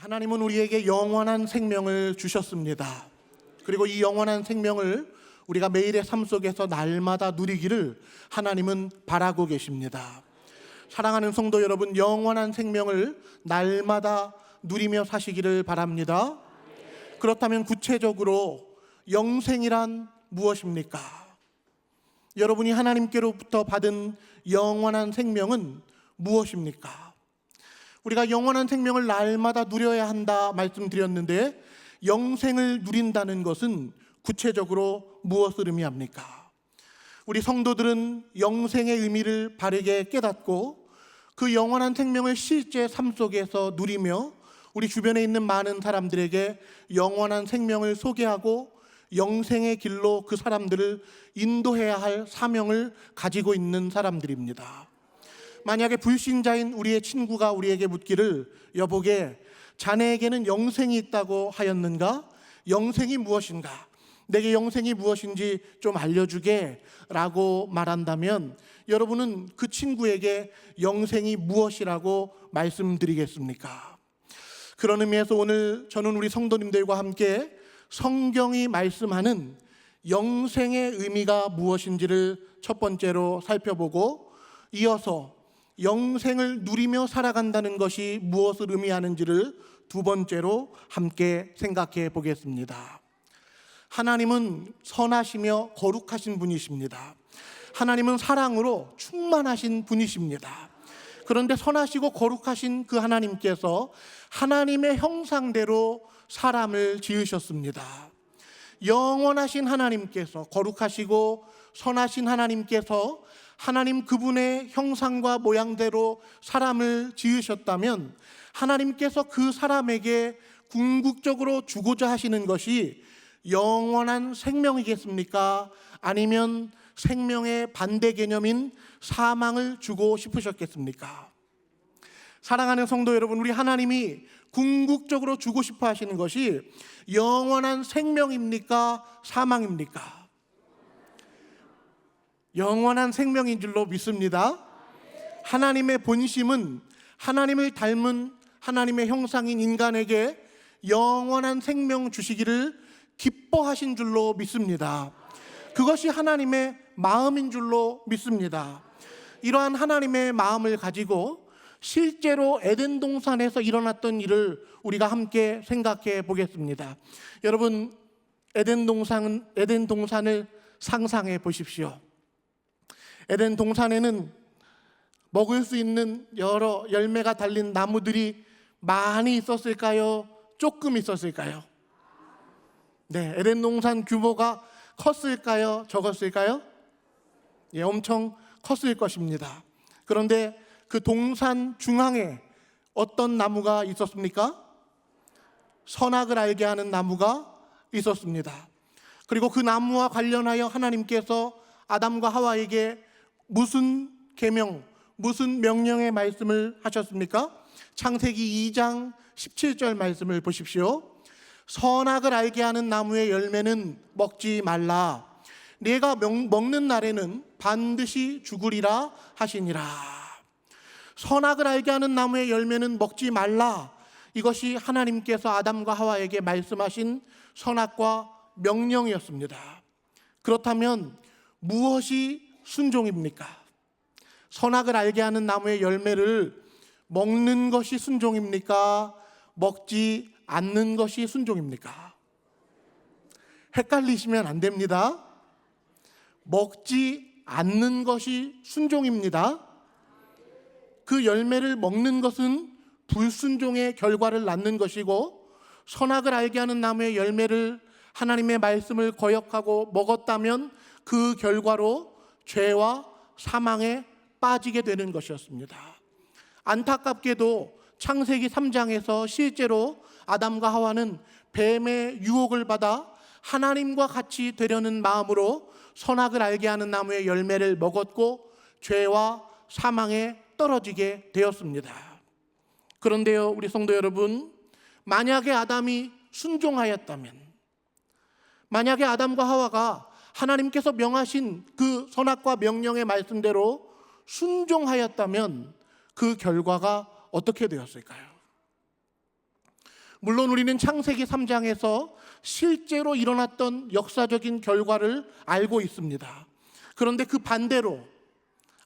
하나님은 우리에게 영원한 생명을 주셨습니다. 그리고 이 영원한 생명을 우리가 매일의 삶 속에서 날마다 누리기를 하나님은 바라고 계십니다. 사랑하는 성도 여러분, 영원한 생명을 날마다 누리며 사시기를 바랍니다. 그렇다면 구체적으로 영생이란 무엇입니까? 여러분이 하나님께로부터 받은 영원한 생명은 무엇입니까? 우리가 영원한 생명을 날마다 누려야 한다 말씀드렸는데, 영생을 누린다는 것은 구체적으로 무엇을 의미합니까? 우리 성도들은 영생의 의미를 바르게 깨닫고 그 영원한 생명을 실제 삶 속에서 누리며 우리 주변에 있는 많은 사람들에게 영원한 생명을 소개하고 영생의 길로 그 사람들을 인도해야 할 사명을 가지고 있는 사람들입니다. 만약에 불신자인 우리의 친구가 우리에게 묻기를, 여보게 자네에게는 영생이 있다고 하였는가? 영생이 무엇인가? 내게 영생이 무엇인지 좀 알려주게 라고 말한다면 여러분은 그 친구에게 영생이 무엇이라고 말씀드리겠습니까? 그런 의미에서 오늘 저는 우리 성도님들과 함께 성경이 말씀하는 영생의 의미가 무엇인지를 첫 번째로 살펴보고, 이어서 영생을 누리며 살아간다는 것이 무엇을 의미하는지를 두 번째로 함께 생각해 보겠습니다. 하나님은 선하시며 거룩하신 분이십니다. 하나님은 사랑으로 충만하신 분이십니다. 그런데 선하시고 거룩하신 그 하나님께서 하나님의 형상대로 사람을 지으셨습니다. 영원하신 하나님께서, 거룩하시고 선하신 하나님께서 하나님 그분의 형상과 모양대로 사람을 지으셨다면 하나님께서 그 사람에게 궁극적으로 주고자 하시는 것이 영원한 생명이겠습니까? 아니면 생명의 반대 개념인 사망을 주고 싶으셨겠습니까? 사랑하는 성도 여러분, 우리 하나님이 궁극적으로 주고 싶어 하시는 것이 영원한 생명입니까? 사망입니까? 영원한 생명인 줄로 믿습니다. 하나님의 본심은 하나님을 닮은 하나님의 형상인 인간에게 영원한 생명 주시기를 기뻐하신 줄로 믿습니다. 그것이 하나님의 마음인 줄로 믿습니다. 이러한 하나님의 마음을 가지고 실제로 에덴 동산에서 일어났던 일을 우리가 함께 생각해 보겠습니다. 여러분, 에덴 동산을 상상해 보십시오. 에덴 동산에는 먹을 수 있는 여러 열매가 달린 나무들이 많이 있었을까요? 조금 있었을까요? 네, 에덴 동산 규모가 컸을까요? 적었을까요? 예, 엄청 컸을 것입니다. 그런데 그 동산 중앙에 어떤 나무가 있었습니까? 선악을 알게 하는 나무가 있었습니다. 그리고 그 나무와 관련하여 하나님께서 아담과 하와에게 무슨 계명, 무슨 명령의 말씀을 하셨습니까? 창세기 2장 17절 말씀을 보십시오. 선악을 알게 하는 나무의 열매는 먹지 말라. 네가 먹는 날에는 반드시 죽으리라 하시니라. 선악을 알게 하는 나무의 열매는 먹지 말라. 이것이 하나님께서 아담과 하와에게 말씀하신 선악과 명령이었습니다. 그렇다면 무엇이 순종입니까? 선악을 알게 하는 나무의 열매를 먹는 것이 순종입니까? 먹지 않는 것이 순종입니까? 헷갈리시면 안 됩니다. 먹지 않는 것이 순종입니다. 그 열매를 먹는 것은 불순종의 결과를 낳는 것이고, 선악을 알게 하는 나무의 열매를 하나님의 말씀을 거역하고 먹었다면 그 결과로 죄와 사망에 빠지게 되는 것이었습니다. 안타깝게도 창세기 3장에서 실제로 아담과 하와는 뱀의 유혹을 받아 하나님과 같이 되려는 마음으로 선악을 알게 하는 나무의 열매를 먹었고 죄와 사망에 떨어지게 되었습니다. 그런데요, 우리 성도 여러분, 만약에 아담이 순종하였다면, 만약에 아담과 하와가 하나님께서 명하신 그 선악과 명령의 말씀대로 순종하였다면 그 결과가 어떻게 되었을까요? 물론 우리는 창세기 3장에서 실제로 일어났던 역사적인 결과를 알고 있습니다. 그런데 그 반대로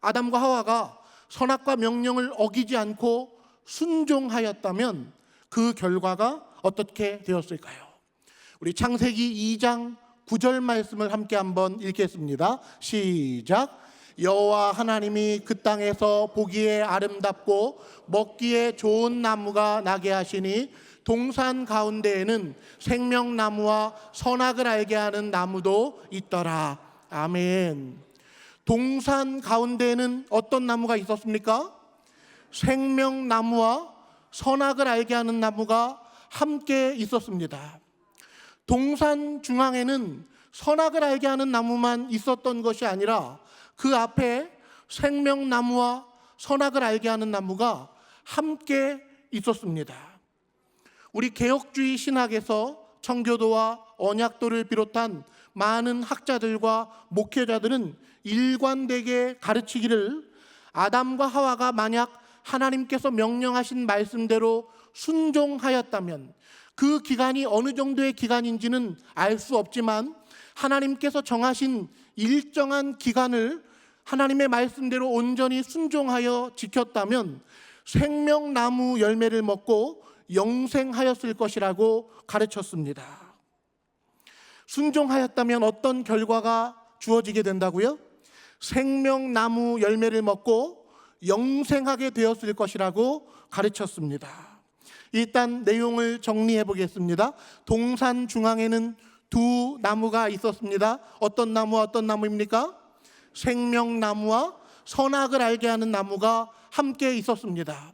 아담과 하와가 선악과 명령을 어기지 않고 순종하였다면 그 결과가 어떻게 되었을까요? 우리 창세기 2장 9절 말씀을 함께 한번 읽겠습니다. 시작. 여호와 하나님이 그 땅에서 보기에 아름답고 먹기에 좋은 나무가 나게 하시니 동산 가운데에는 생명나무와 선악을 알게 하는 나무도 있더라. 아멘. 동산 가운데에는 어떤 나무가 있었습니까? 생명나무와 선악을 알게 하는 나무가 함께 있었습니다. 동산 중앙에는 선악을 알게 하는 나무만 있었던 것이 아니라 그 앞에 생명나무와 선악을 알게 하는 나무가 함께 있었습니다. 우리 개혁주의 신학에서 청교도와 언약도를 비롯한 많은 학자들과 목회자들은 일관되게 가르치기를 아담과 하와가 만약 하나님께서 명령하신 말씀대로 순종하였다면 그 기간이 어느 정도의 기간인지는 알 수 없지만 하나님께서 정하신 일정한 기간을 하나님의 말씀대로 온전히 순종하여 지켰다면 생명나무 열매를 먹고 영생하였을 것이라고 가르쳤습니다. 순종하였다면 어떤 결과가 주어지게 된다고요? 생명나무 열매를 먹고 영생하게 되었을 것이라고 가르쳤습니다. 일단 내용을 정리해 보겠습니다. 동산 중앙에는 두 나무가 있었습니다. 어떤 나무와 어떤 나무입니까? 생명나무와 선악을 알게 하는 나무가 함께 있었습니다.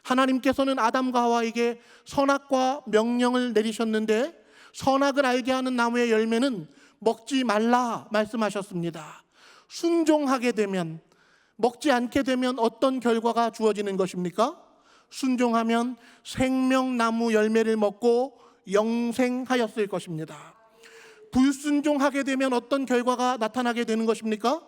하나님께서는 아담과 하와에게 선악과 명령을 내리셨는데 선악을 알게 하는 나무의 열매는 먹지 말라 말씀하셨습니다. 순종하게 되면, 먹지 않게 되면 어떤 결과가 주어지는 것입니까? 순종하면 생명나무 열매를 먹고 영생하였을 것입니다. 불순종하게 되면 어떤 결과가 나타나게 되는 것입니까?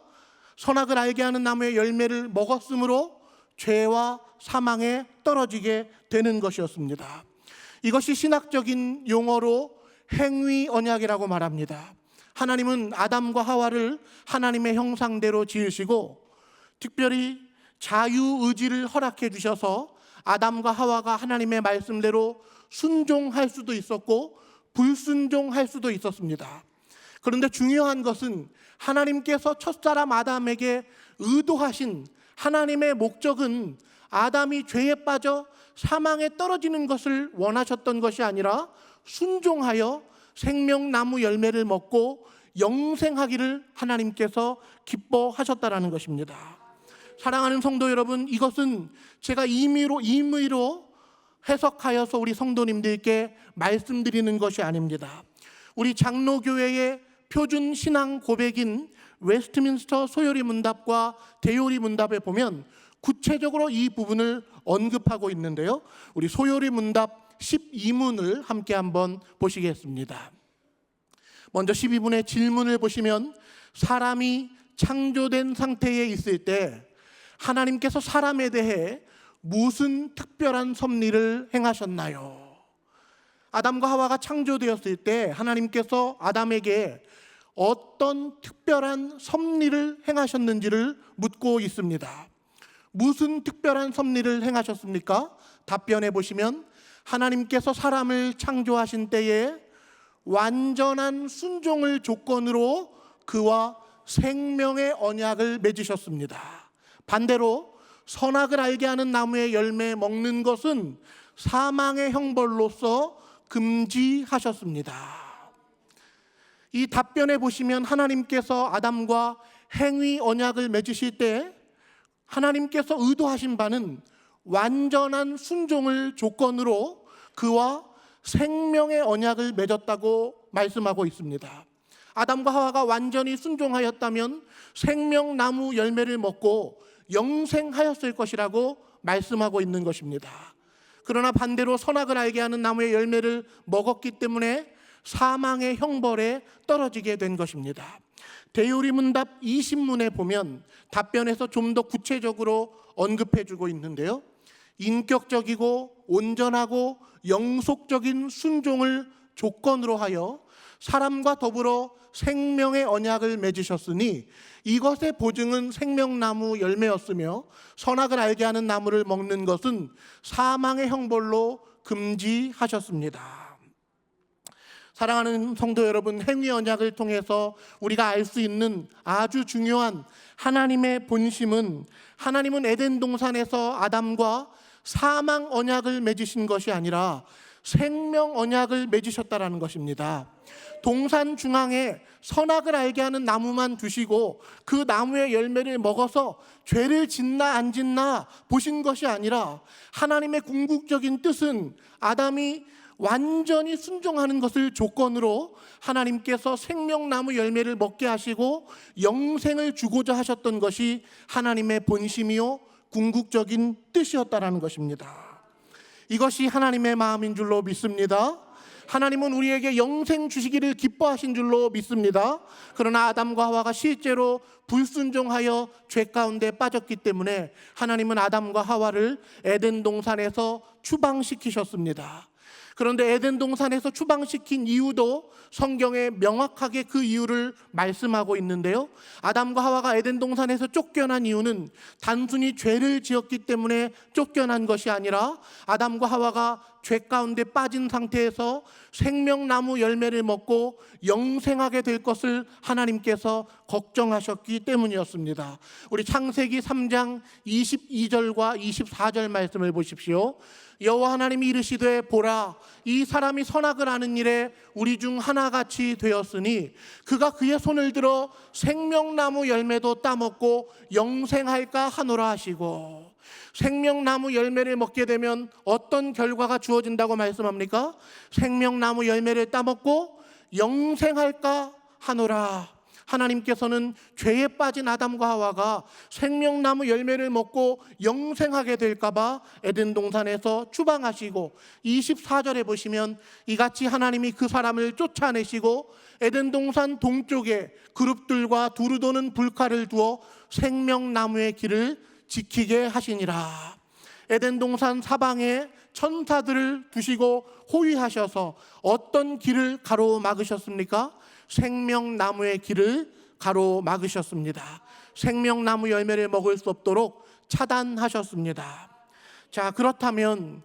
선악을 알게 하는 나무의 열매를 먹었으므로 죄와 사망에 떨어지게 되는 것이었습니다. 이것이 신학적인 용어로 행위 언약이라고 말합니다. 하나님은 아담과 하와를 하나님의 형상대로 지으시고 특별히 자유의지를 허락해 주셔서 아담과 하와가 하나님의 말씀대로 순종할 수도 있었고 불순종할 수도 있었습니다. 그런데 중요한 것은 하나님께서 첫사람 아담에게 의도하신 하나님의 목적은 아담이 죄에 빠져 사망에 떨어지는 것을 원하셨던 것이 아니라 순종하여 생명나무 열매를 먹고 영생하기를 하나님께서 기뻐하셨다라는 것입니다. 사랑하는 성도 여러분, 이것은 제가 임의로 해석하여서 우리 성도님들께 말씀드리는 것이 아닙니다. 우리 장로교회의 표준 신앙 고백인 웨스트민스터 소요리 문답과 대요리 문답에 보면 구체적으로 이 부분을 언급하고 있는데요. 우리 소요리 문답 12문을 함께 한번 보시겠습니다. 먼저 12문의 질문을 보시면 사람이 창조된 상태에 있을 때 하나님께서 사람에 대해 무슨 특별한 섭리를 행하셨나요? 아담과 하와가 창조되었을 때 하나님께서 아담에게 어떤 특별한 섭리를 행하셨는지를 묻고 있습니다. 무슨 특별한 섭리를 행하셨습니까? 답변해 보시면 하나님께서 사람을 창조하신 때에 완전한 순종을 조건으로 그와 생명의 언약을 맺으셨습니다. 반대로 선악을 알게 하는 나무의 열매 먹는 것은 사망의 형벌로서 금지하셨습니다. 이 답변에 보시면 하나님께서 아담과 행위 언약을 맺으실 때 하나님께서 의도하신 바는 완전한 순종을 조건으로 그와 생명의 언약을 맺었다고 말씀하고 있습니다. 아담과 하와가 완전히 순종하였다면 생명나무 열매를 먹고 영생하였을 것이라고 말씀하고 있는 것입니다. 그러나 반대로 선악을 알게 하는 나무의 열매를 먹었기 때문에 사망의 형벌에 떨어지게 된 것입니다. 대요리 문답 20문에 보면 답변에서 좀 더 구체적으로 언급해 주고 있는데요. 인격적이고 온전하고 영속적인 순종을 조건으로 하여 사람과 더불어 생명의 언약을 맺으셨으니 이것의 보증은 생명나무 열매였으며 선악을 알게 하는 나무를 먹는 것은 사망의 형벌로 금지하셨습니다. 사랑하는 성도 여러분, 행위 언약을 통해서 우리가 알 수 있는 아주 중요한 하나님의 본심은, 하나님은 에덴 동산에서 아담과 사망 언약을 맺으신 것이 아니라 생명 언약을 맺으셨다라는 것입니다. 동산 중앙에 선악을 알게 하는 나무만 두시고 그 나무의 열매를 먹어서 죄를 짓나 안 짓나 보신 것이 아니라 하나님의 궁극적인 뜻은 아담이 완전히 순종하는 것을 조건으로 하나님께서 생명나무 열매를 먹게 하시고 영생을 주고자 하셨던 것이 하나님의 본심이요 궁극적인 뜻이었다라는 것입니다. 이것이 하나님의 마음인 줄로 믿습니다. 하나님은 우리에게 영생 주시기를 기뻐하신 줄로 믿습니다. 그러나 아담과 하와가 실제로 불순종하여 죄 가운데 빠졌기 때문에 하나님은 아담과 하와를 에덴 동산에서 추방시키셨습니다. 그런데 에덴 동산에서 추방시킨 이유도 성경에 명확하게 그 이유를 말씀하고 있는데요. 아담과 하와가 에덴 동산에서 쫓겨난 이유는 단순히 죄를 지었기 때문에 쫓겨난 것이 아니라 아담과 하와가 죄 가운데 빠진 상태에서 생명나무 열매를 먹고 영생하게 될 것을 하나님께서 걱정하셨기 때문이었습니다. 우리 창세기 3장 22절과 24절 말씀을 보십시오. 여호와 하나님이 이르시되 보라, 이 사람이 선악을 아는 일에 우리 중 하나같이 되었으니 그가 그의 손을 들어 생명나무 열매도 따먹고 영생할까 하노라 하시고, 생명나무 열매를 먹게 되면 어떤 결과가 주어진다고 말씀합니까? 생명나무 열매를 따먹고 영생할까 하노라. 하나님께서는 죄에 빠진 아담과 하와가 생명나무 열매를 먹고 영생하게 될까봐 에덴 동산에서 추방하시고 24절에 보시면 이같이 하나님이 그 사람을 쫓아내시고 에덴 동산 동쪽에 그룹들과 두루 도는 불칼을 두어 생명나무의 길을 지키게 하시니라. 에덴 동산 사방에 천사들을 두시고 호위하셔서 어떤 길을 가로막으셨습니까? 생명나무의 길을 가로막으셨습니다. 생명나무 열매를 먹을 수 없도록 차단하셨습니다. 자, 그렇다면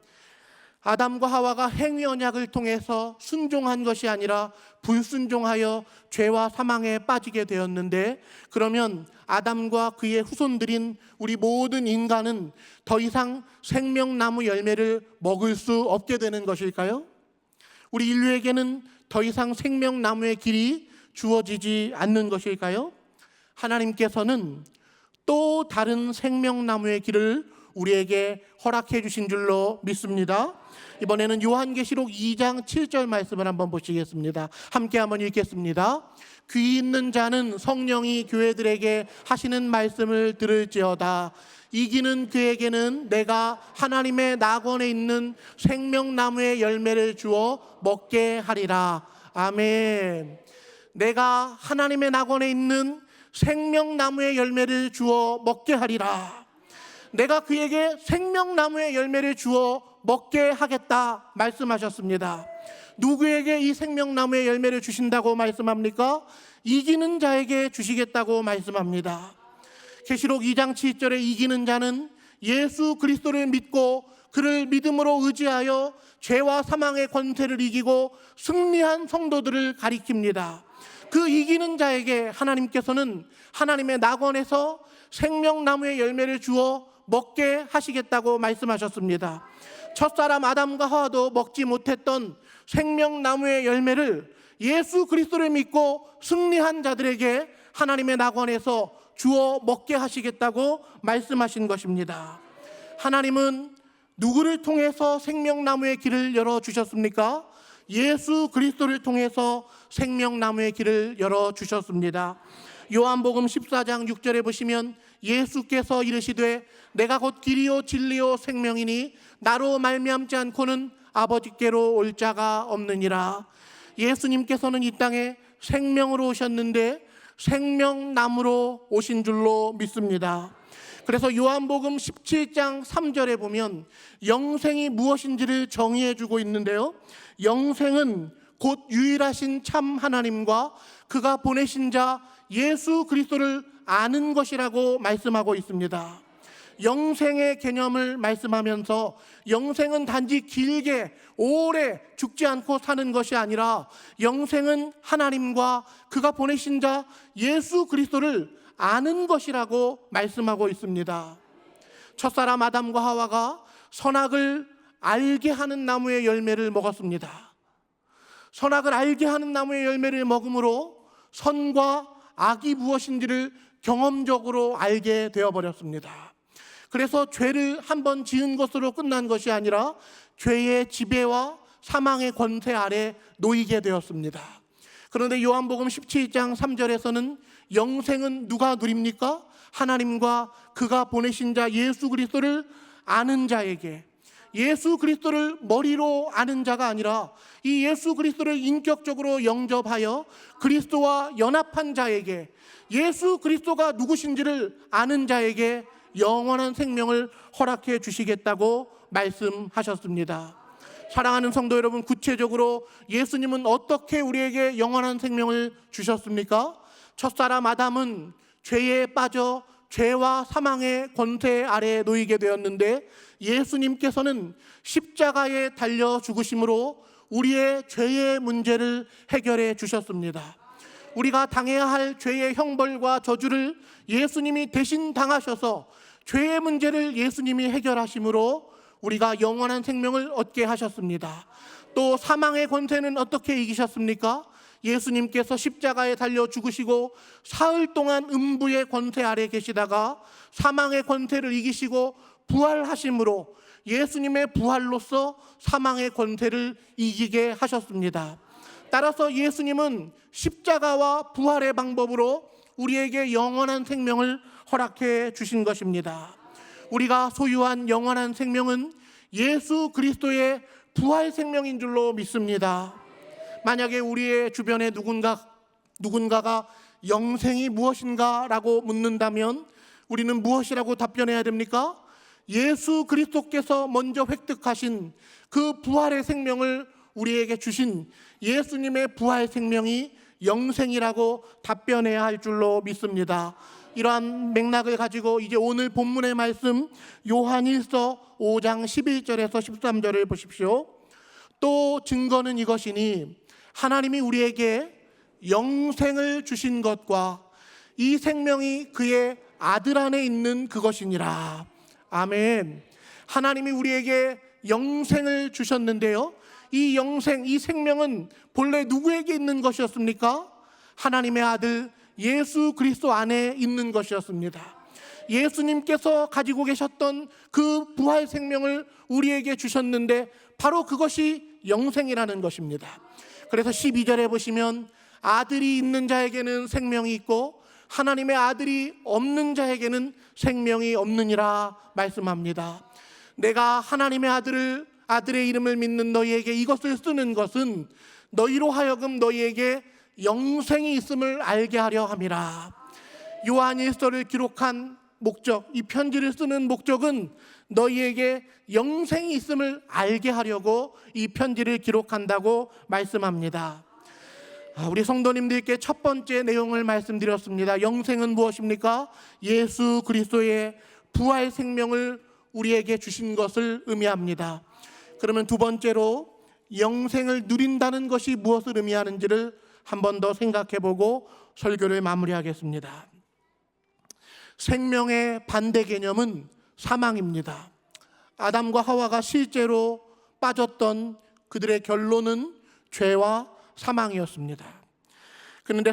아담과 하와가 행위 언약을 통해서 순종한 것이 아니라 불순종하여 죄와 사망에 빠지게 되었는데, 그러면 아담과 그의 후손들인 우리 모든 인간은 더 이상 생명나무 열매를 먹을 수 없게 되는 것일까요? 우리 인류에게는 더 이상 생명나무의 길이 주어지지 않는 것일까요? 하나님께서는 또 다른 생명나무의 길을 우리에게 허락해 주신 줄로 믿습니다. 이번에는 요한계시록 2장 7절 말씀을 한번 보시겠습니다. 함께 한번 읽겠습니다. 귀 있는 자는 성령이 교회들에게 하시는 말씀을 들을지어다. 이기는 그에게는 내가 하나님의 낙원에 있는 생명나무의 열매를 주어 먹게 하리라. 아멘. 내가 하나님의 낙원에 있는 생명나무의 열매를 주어 먹게 하리라. 내가 그에게 생명나무의 열매를 주어 먹게 하겠다 말씀하셨습니다. 누구에게 이 생명나무의 열매를 주신다고 말씀합니까? 이기는 자에게 주시겠다고 말씀합니다. 계시록 2장 7절에 이기는 자는 예수 그리스도를 믿고 그를 믿음으로 의지하여 죄와 사망의 권세를 이기고 승리한 성도들을 가리킵니다. 그 이기는 자에게 하나님께서는 하나님의 낙원에서 생명나무의 열매를 주어 먹게 하시겠다고 말씀하셨습니다. 첫사람 아담과 하와도 먹지 못했던 생명나무의 열매를 예수 그리스도를 믿고 승리한 자들에게 하나님의 낙원에서 주어 먹게 하시겠다고 말씀하신 것입니다. 하나님은 누구를 통해서 생명나무의 길을 열어주셨습니까? 예수 그리스도를 통해서 생명나무의 길을 열어주셨습니다. 요한복음 14장 6절에 보시면 예수께서 이르시되 내가 곧 길이요 진리요 생명이니 나로 말미암지 않고는 아버지께로 올 자가 없느니라. 예수님께서는 이 땅에 생명으로 오셨는데 생명나무로 오신 줄로 믿습니다. 그래서 요한복음 17장 3절에 보면 영생이 무엇인지를 정의해 주고 있는데요, 영생은 곧 유일하신 참 하나님과 그가 보내신 자 예수 그리스도를 아는 것이라고 말씀하고 있습니다. 영생의 개념을 말씀하면서 영생은 단지 길게 오래 죽지 않고 사는 것이 아니라 영생은 하나님과 그가 보내신 자 예수 그리스도를 아는 것이라고 말씀하고 있습니다. 첫사람 아담과 하와가 선악을 알게 하는 나무의 열매를 먹었습니다. 선악을 알게 하는 나무의 열매를 먹음으로 선과 악이 무엇인지를 경험적으로 알게 되어버렸습니다. 그래서 죄를 한번 지은 것으로 끝난 것이 아니라 죄의 지배와 사망의 권세 아래 놓이게 되었습니다. 그런데 요한복음 17장 3절에서는 영생은 누가 누립니까? 하나님과 그가 보내신 자 예수 그리스도를 아는 자에게, 예수 그리스도를 머리로 아는 자가 아니라 이 예수 그리스도를 인격적으로 영접하여 그리스도와 연합한 자에게, 예수 그리스도가 누구신지를 아는 자에게 영원한 생명을 허락해 주시겠다고 말씀하셨습니다. 사랑하는 성도 여러분, 구체적으로 예수님은 어떻게 우리에게 영원한 생명을 주셨습니까? 첫사람 아담은 죄에 빠져 죄와 사망의 권세 아래에 놓이게 되었는데 예수님께서는 십자가에 달려 죽으심으로 우리의 죄의 문제를 해결해 주셨습니다. 우리가 당해야 할 죄의 형벌과 저주를 예수님이 대신 당하셔서 죄의 문제를 예수님이 해결하심으로 우리가 영원한 생명을 얻게 하셨습니다. 또 사망의 권세는 어떻게 이기셨습니까? 예수님께서 십자가에 달려 죽으시고 사흘 동안 음부의 권세 아래 계시다가 사망의 권세를 이기시고 부활하심으로 예수님의 부활로서 사망의 권세를 이기게 하셨습니다. 따라서 예수님은 십자가와 부활의 방법으로 우리에게 영원한 생명을 허락해 주신 것입니다. 우리가 소유한 영원한 생명은 예수 그리스도의 부활 생명인 줄로 믿습니다. 만약에 우리의 주변에 누군가가 영생이 무엇인가 라고 묻는다면 우리는 무엇이라고 답변해야 됩니까? 예수 그리스도께서 먼저 획득하신 그 부활의 생명을 우리에게 주신 예수님의 부활 생명이 영생이라고 답변해야 할 줄로 믿습니다. 이러한 맥락을 가지고 이제 오늘 본문의 말씀 요한일서 5장 11절에서 13절을 보십시오. 또 증거는 이것이니 하나님이 우리에게 영생을 주신 것과 이 생명이 그의 아들 안에 있는 그것이니라. 아멘. 하나님이 우리에게 영생을 주셨는데요, 이 영생, 이 생명은 본래 누구에게 있는 것이었습니까? 하나님의 아들 예수 그리스도 안에 있는 것이었습니다. 예수님께서 가지고 계셨던 그 부활 생명을 우리에게 주셨는데 바로 그것이 영생이라는 것입니다. 그래서 12절에 보시면 아들이 있는 자에게는 생명이 있고 하나님의 아들이 없는 자에게는 생명이 없느니라 말씀합니다. 내가 하나님의 아들의 이름을 믿는 너희에게 이것을 쓰는 것은 너희로 하여금 너희에게 영생이 있음을 알게 하려 함이라. 요한일서를 기록한 목적, 이 편지를 쓰는 목적은 너희에게 영생이 있음을 알게 하려고 이 편지를 기록한다고 말씀합니다. 우리 성도님들께 첫 번째 내용을 말씀드렸습니다. 영생은 무엇입니까? 예수 그리스도의 부활 생명을 우리에게 주신 것을 의미합니다. 그러면 두 번째로 영생을 누린다는 것이 무엇을 의미하는지를 한 번 더 생각해보고 설교를 마무리하겠습니다. 생명의 반대 개념은 사망입니다. 아담과 하와가 실제로 빠졌던 그들의 결론은 죄와 사망이었습니다. 그런데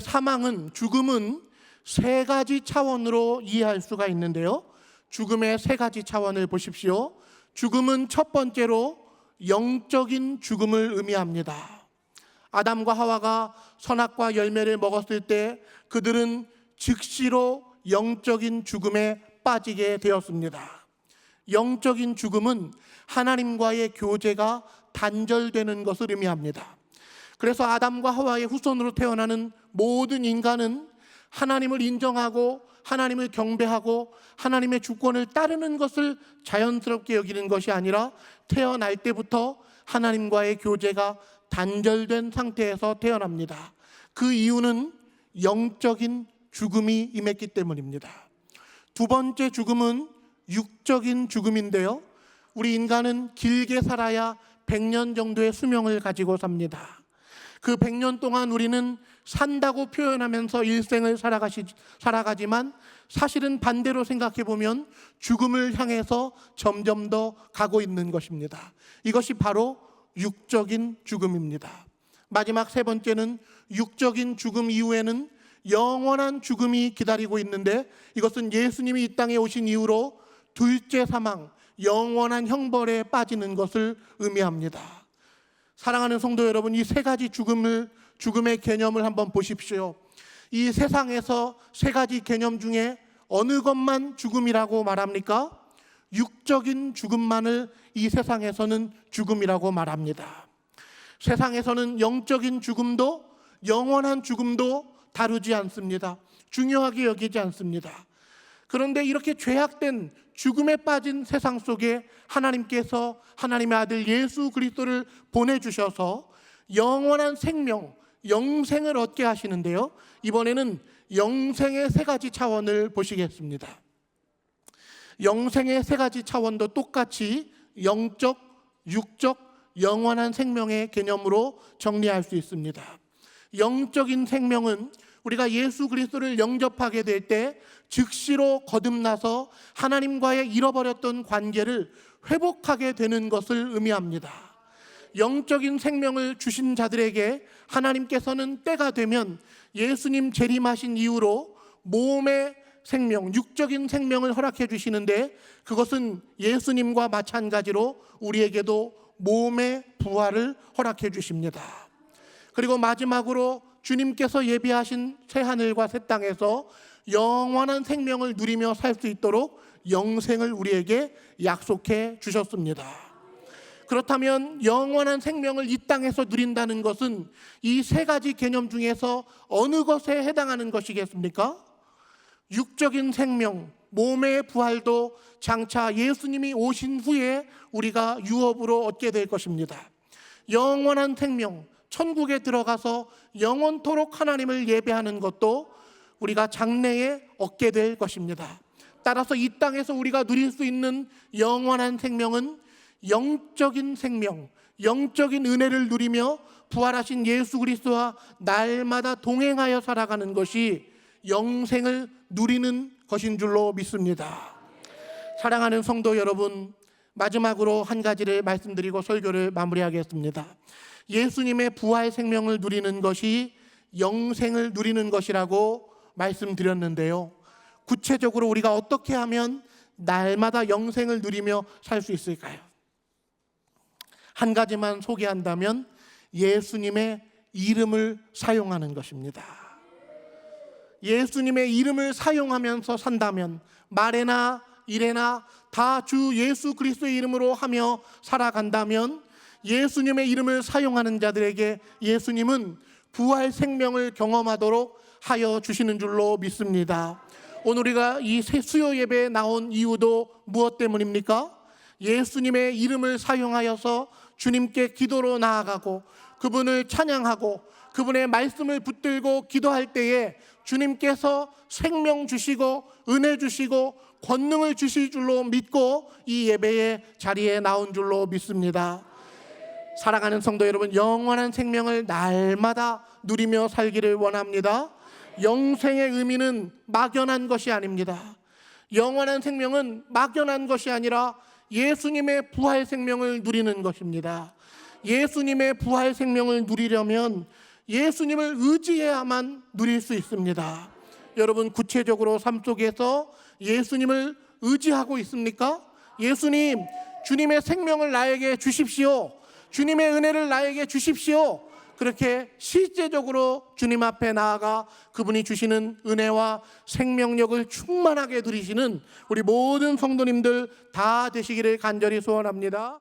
죽음은 세 가지 차원으로 이해할 수가 있는데요, 죽음의 세 가지 차원을 보십시오. 죽음은 첫 번째로 영적인 죽음을 의미합니다. 아담과 하와가 선악과 열매를 먹었을 때 그들은 즉시로 영적인 죽음에 빠지게 되었습니다. 영적인 죽음은 하나님과의 교제가 단절되는 것을 의미합니다. 그래서 아담과 하와의 후손으로 태어나는 모든 인간은 하나님을 인정하고 하나님을 경배하고 하나님의 주권을 따르는 것을 자연스럽게 여기는 것이 아니라 태어날 때부터 하나님과의 교제가 단절된 상태에서 태어납니다. 그 이유는 영적인 죽음이 임했기 때문입니다. 두 번째 죽음은 육적인 죽음인데요, 우리 인간은 길게 살아야 100년 정도의 수명을 가지고 삽니다. 그 100년 동안 우리는 산다고 표현하면서 일생을 살아가지만 사실은 반대로 생각해 보면 죽음을 향해서 점점 더 가고 있는 것입니다. 이것이 바로 육적인 죽음입니다. 마지막 세 번째는 육적인 죽음 이후에는 영원한 죽음이 기다리고 있는데, 이것은 예수님이 이 땅에 오신 이후로 둘째 사망, 영원한 형벌에 빠지는 것을 의미합니다. 사랑하는 성도 여러분, 이 세 가지 죽음의 개념을 한번 보십시오. 이 세상에서 세 가지 개념 중에 어느 것만 죽음이라고 말합니까? 육적인 죽음만을 이 세상에서는 죽음이라고 말합니다. 세상에서는 영적인 죽음도 영원한 죽음도 다루지 않습니다. 중요하게 여기지 않습니다. 그런데 이렇게 죄악된 죽음에 빠진 세상 속에 하나님께서 하나님의 아들 예수 그리스도를 보내주셔서 영원한 생명, 영생을 얻게 하시는데요, 이번에는 영생의 세 가지 차원을 보시겠습니다. 영생의 세 가지 차원도 똑같이 영적, 육적, 영원한 생명의 개념으로 정리할 수 있습니다. 영적인 생명은 우리가 예수 그리스도를 영접하게 될 때 즉시로 거듭나서 하나님과의 잃어버렸던 관계를 회복하게 되는 것을 의미합니다. 영적인 생명을 주신 자들에게 하나님께서는 때가 되면 예수님 재림하신 이후로 몸의 생명, 육적인 생명을 허락해 주시는데, 그것은 예수님과 마찬가지로 우리에게도 몸의 부활을 허락해 주십니다. 그리고 마지막으로 주님께서 예비하신 새하늘과 새 땅에서 영원한 생명을 누리며 살 수 있도록 영생을 우리에게 약속해 주셨습니다. 그렇다면 영원한 생명을 이 땅에서 누린다는 것은 이 세 가지 개념 중에서 어느 것에 해당하는 것이겠습니까? 육적인 생명, 몸의 부활도 장차 예수님이 오신 후에 우리가 유업으로 얻게 될 것입니다. 영원한 생명, 천국에 들어가서 영원토록 하나님을 예배하는 것도 우리가 장래에 얻게 될 것입니다. 따라서 이 땅에서 우리가 누릴 수 있는 영원한 생명은 영적인 생명, 영적인 은혜를 누리며 부활하신 예수 그리스도와 날마다 동행하여 살아가는 것이 영생을 누리는 것인 줄로 믿습니다. 사랑하는 성도 여러분, 마지막으로 한 가지를 말씀드리고 설교를 마무리하겠습니다. 예수님의 부활 생명을 누리는 것이 영생을 누리는 것이라고 말씀드렸는데요, 구체적으로 우리가 어떻게 하면 날마다 영생을 누리며 살 수 있을까요? 한 가지만 소개한다면 예수님의 이름을 사용하는 것입니다. 예수님의 이름을 사용하면서 산다면 말에나 일에나 다 주 예수 그리스도의 이름으로 하며 살아간다면 예수님의 이름을 사용하는 자들에게 예수님은 부활 생명을 경험하도록 하여 주시는 줄로 믿습니다. 오늘 우리가 이 수요 예배에 나온 이유도 무엇 때문입니까? 예수님의 이름을 사용하여서 주님께 기도로 나아가고 그분을 찬양하고 그분의 말씀을 붙들고 기도할 때에 주님께서 생명 주시고 은혜 주시고 권능을 주실 줄로 믿고 이 예배의 자리에 나온 줄로 믿습니다. 사랑하는 성도 여러분, 영원한 생명을 날마다 누리며 살기를 원합니다. 영생의 의미는 막연한 것이 아닙니다. 영원한 생명은 막연한 것이 아니라 예수님의 부활 생명을 누리는 것입니다. 예수님의 부활 생명을 누리려면 예수님을 의지해야만 누릴 수 있습니다. 여러분, 구체적으로 삶 속에서 예수님을 의지하고 있습니까? 예수님, 주님의 생명을 나에게 주십시오. 주님의 은혜를 나에게 주십시오. 그렇게 실제적으로 주님 앞에 나아가 그분이 주시는 은혜와 생명력을 충만하게 누리시는 우리 모든 성도님들 다 되시기를 간절히 소원합니다.